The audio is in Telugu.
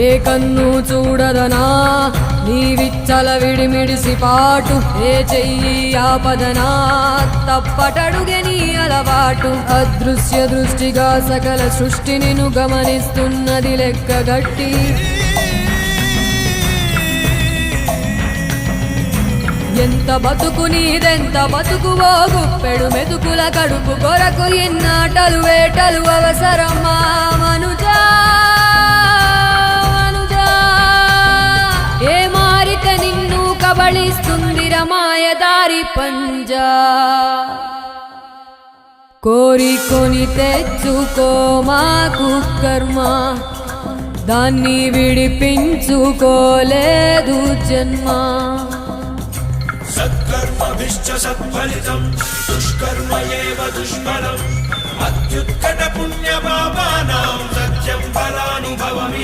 ఏ కన్ను చూడదనా నీ విచ్చల విడిమిడిసి పాటు, ఏ చెయ్యి ఆపదనా తప్పటడుగే నీ అలవాటు. అదృశ్య దృష్టిగా సకల సృష్టిని ను గమనిస్తున్నది లెక్కగట్టి, ఎంత బతుకు నీదెంత బతుకువో గుప్పెడు మెతుకుల కడుపు కొరకు ఎన్నాటలు వేటలు అవసరమా మనుజా మనుజా. ఏ మారిక నిన్ను కబళిస్తుందిర మాయదారి పంజా. కోరికొని తెచ్చుకో మాకు కర్మ, దాన్ని విడిపించుకోలేదు జన్మ. సత్కర్మభిశ్చ సత్ఫలితం దుష్కర్మ ఏవ దుష్ఫలం. అత్యుత్కట పుణ్య పాపానాం సత్యం ఫలానుభవమి.